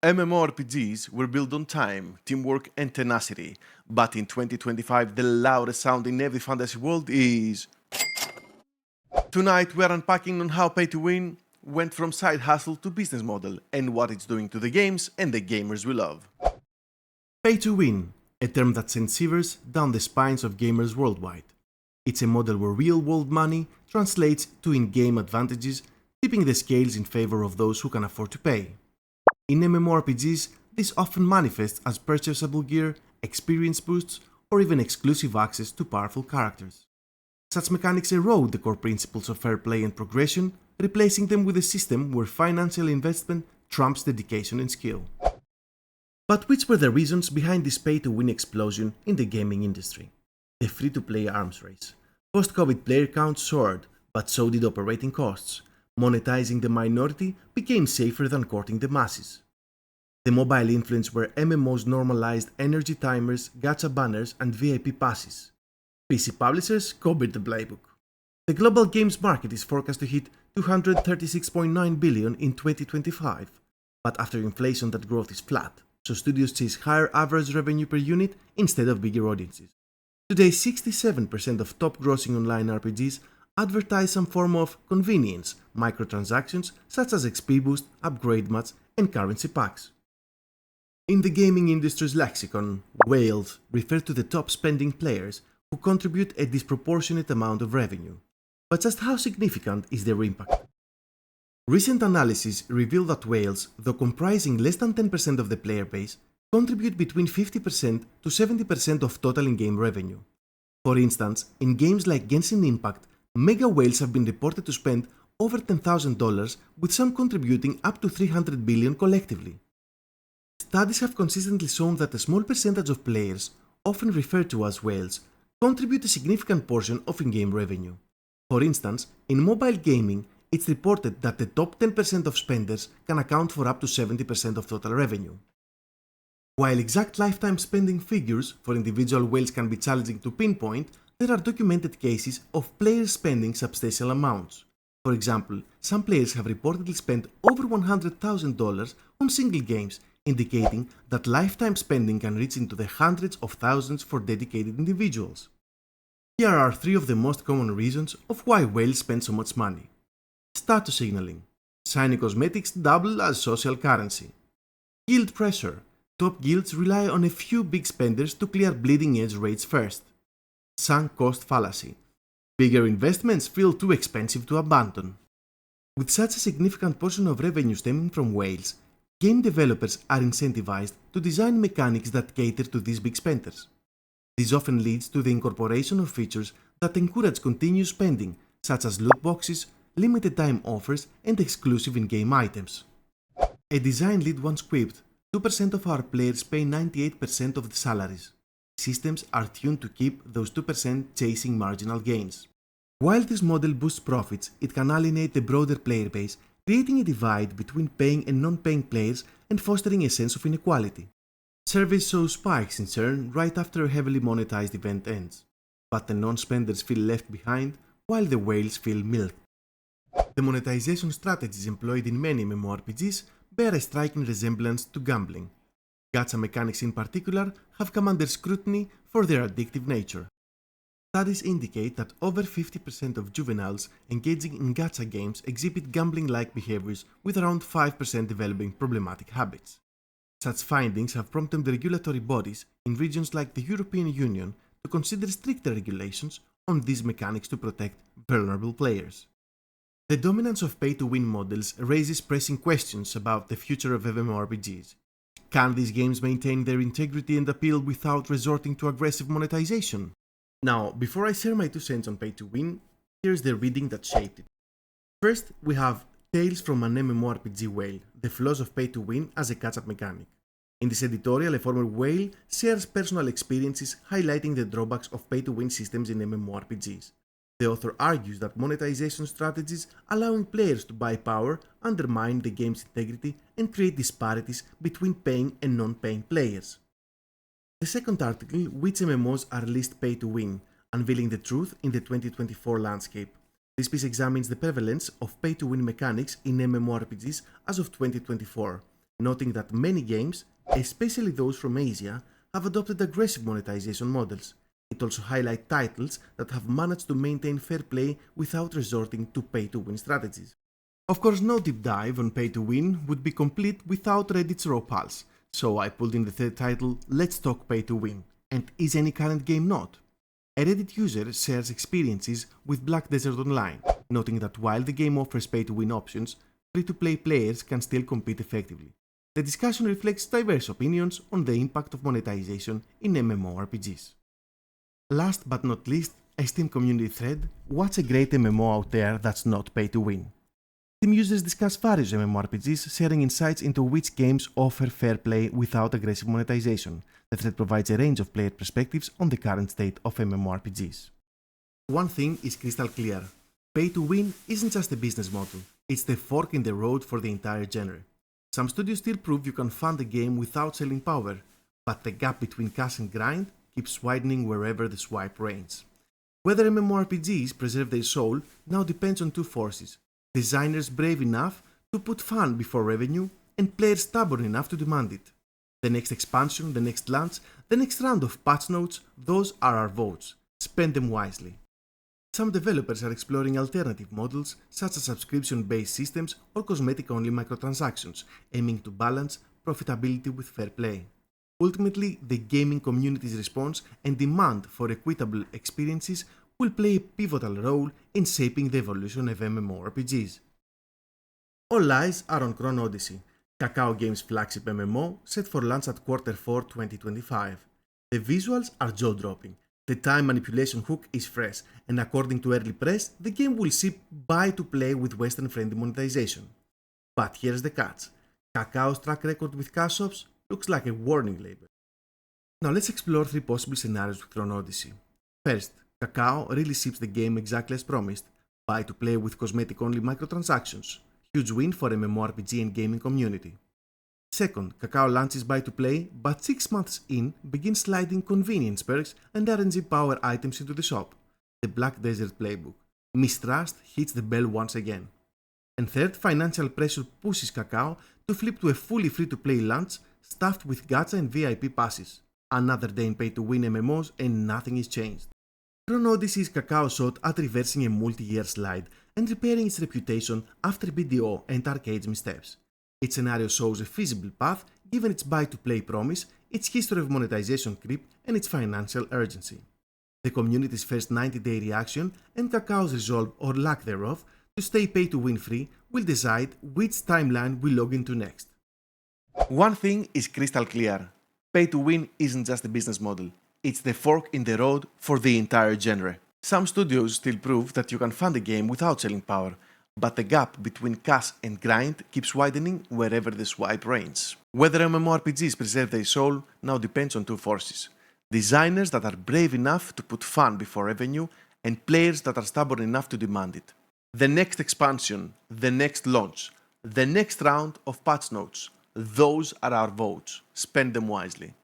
MMORPGs were built on time, teamwork, and tenacity, but in 2025, the loudest sound in every fantasy world is. Tonight, we are unpacking on how pay to win went from side hustle to business model and what it's doing to the games and the gamers we love. Pay to win, a term that sends shivers down the spines of gamers worldwide. It's a model where real-world money translates to in-game advantages, tipping the scales in favor of those who can afford to pay. In MMORPGs, this often manifests as purchasable gear, experience boosts, or even exclusive access to powerful characters. Such mechanics erode the core principles of fair play and progression, replacing them with a system where financial investment trumps dedication and skill. But which were the reasons behind this pay-to-win explosion in the gaming industry? The free-to-play arms race. Post-COVID player counts soared, but so did operating costs. Monetizing the minority became safer than courting the masses. The mobile influence where MMOs normalized energy timers, gacha banners, and VIP passes. PC publishers copied the playbook. The global games market is forecast to hit $236.9 billion in 2025, but after inflation that growth is flat, so studios chase higher average revenue per unit instead of bigger audiences. Today, 67% of top-grossing online RPGs advertise some form of convenience, microtransactions such as XP boost, upgrade mats, and currency packs. In the gaming industry's lexicon, whales refer to the top-spending players who contribute a disproportionate amount of revenue. But just how significant is their impact? Recent analysis reveal that whales, though comprising less than 10% of the player base, contribute between 50% to 70% of total in-game revenue. For instance, in games like Genshin Impact, mega whales have been reported to spend over $10,000, with some contributing up to $300 billion collectively. Studies have consistently shown that a small percentage of players, often referred to as whales, contribute a significant portion of in-game revenue. For instance, in mobile gaming, it's reported that the top 10% of spenders can account for up to 70% of total revenue. While exact lifetime spending figures for individual whales can be challenging to pinpoint, there are documented cases of players spending substantial amounts. For example, some players have reportedly spent over $100,000 on single games, indicating that lifetime spending can reach into the hundreds of thousands for dedicated individuals. Here are three of the most common reasons of why whales spend so much money. Status signaling. Shiny cosmetics double as social currency. Guild pressure. Top guilds rely on a few big spenders to clear bleeding edge raids first. Sunk cost fallacy. Bigger investments feel too expensive to abandon. With such a significant portion of revenue stemming from whales, game developers are incentivized to design mechanics that cater to these big spenders. This often leads to the incorporation of features that encourage continuous spending, such as loot boxes, limited time offers, and exclusive in-game items. A design lead once quipped, 2% of our players pay 98% of the salaries. Systems are tuned to keep those 2% chasing marginal gains. While this model boosts profits, it can alienate the broader player base, creating a divide between paying and non-paying players and fostering a sense of inequality. Surveys show spikes in churn right after a heavily monetized event ends, but the non-spenders feel left behind while the whales feel milked. The monetization strategies employed in many MMORPGs bear a striking resemblance to gambling. Gacha mechanics in particular have come under scrutiny for their addictive nature. Studies indicate that over 50% of juveniles engaging in gacha games exhibit gambling-like behaviors, with around 5% developing problematic habits. Such findings have prompted the regulatory bodies in regions like the European Union to consider stricter regulations on these mechanics to protect vulnerable players. The dominance of pay-to-win models raises pressing questions about the future of MMORPGs. Can these games maintain their integrity and appeal without resorting to aggressive monetization? Now, before I share my 2 cents on pay-to-win, here's the reading that shaped it. First, we have Tales from an MMORPG Whale, the flaws of pay-to-win as a catch-up mechanic. In this editorial, a former whale shares personal experiences highlighting the drawbacks of pay-to-win systems in MMORPGs. The author argues that monetization strategies allowing players to buy power undermine the game's integrity and create disparities between paying and non-paying players. The second article, Which MMOs are least pay-to-win, unveiling the truth in the 2024 landscape. This piece examines the prevalence of pay-to-win mechanics in MMORPGs as of 2024. noting that many games, especially those from Asia, have adopted aggressive monetization models. It also highlights titles that have managed to maintain fair play without resorting to pay-to-win strategies. Of course, no deep dive on pay-to-win would be complete without Reddit's raw pulse, so I pulled in the third title, Let's Talk Pay-to-Win, and is any current game not? A Reddit user shares experiences with Black Desert Online, noting that while the game offers pay-to-win options, free-to-play players can still compete effectively. The discussion reflects diverse opinions on the impact of monetization in MMORPGs. Last but not least, a Steam community thread, what's a great MMO out there that's not pay-to-win? Steam users discuss various MMORPGs, sharing insights into which games offer fair play without aggressive monetization. The thread provides a range of player perspectives on the current state of MMORPGs. One thing is crystal clear. Pay-to-win isn't just a business model, it's the fork in the road for the entire genre. Some studios still prove you can fund a game without selling power, but the gap between cash and grind keeps widening wherever the swipe reigns. Whether MMORPGs preserve their soul now depends on two forces: designers brave enough to put fun before revenue, and players stubborn enough to demand it. The next expansion, the next launch, the next round of patch notes, those are our votes. Spend them wisely. Some developers are exploring alternative models such as subscription-based systems or cosmetic-only microtransactions, aiming to balance profitability with fair play. Ultimately, the gaming community's response and demand for equitable experiences will play a pivotal role in shaping the evolution of MMORPGs. All eyes are on Chrono Odyssey, Kakao Games' flagship MMO set for launch at Q4 2025. The visuals are jaw-dropping, the time manipulation hook is fresh, and according to early press, the game will ship buy-to-play with Western-friendly monetization. But here's the catch: Kakao's track record with cash shops looks like a warning label. Now let's explore three possible scenarios with Chrono Odyssey. First, Kakao really ships the game exactly as promised, buy-to-play with cosmetic-only microtransactions. Huge win for MMORPG and gaming community. Second, Kakao launches buy-to-play, but 6 months in begins sliding convenience perks and RNG power items into the shop. The Black Desert playbook. Mistrust hits the bell once again. And third, financial pressure pushes Kakao to flip to a fully free-to-play launch stuffed with gacha and VIP passes. Another day in pay-to-win MMOs and nothing is changed. Chrono Odyssey is Kakao's shot at reversing a multi-year slide and repairing its reputation after BDO and arcade missteps. Its scenario shows a feasible path given its buy-to-play promise, its history of monetization creep, and its financial urgency. The community's first 90-day reaction and Kakao's resolve or lack thereof to stay pay-to-win free will decide which timeline we log into next. One thing is crystal clear: pay-to-win isn't just a business model, it's the fork in the road for the entire genre. Some studios still prove that you can fund a game without selling power, but the gap between cash and grind keeps widening wherever the swipe reigns. Whether MMORPGs preserve their soul now depends on two forces: designers that are brave enough to put fun before revenue, and players that are stubborn enough to demand it. The next expansion, the next launch, the next round of patch notes, those are our votes. Spend them wisely.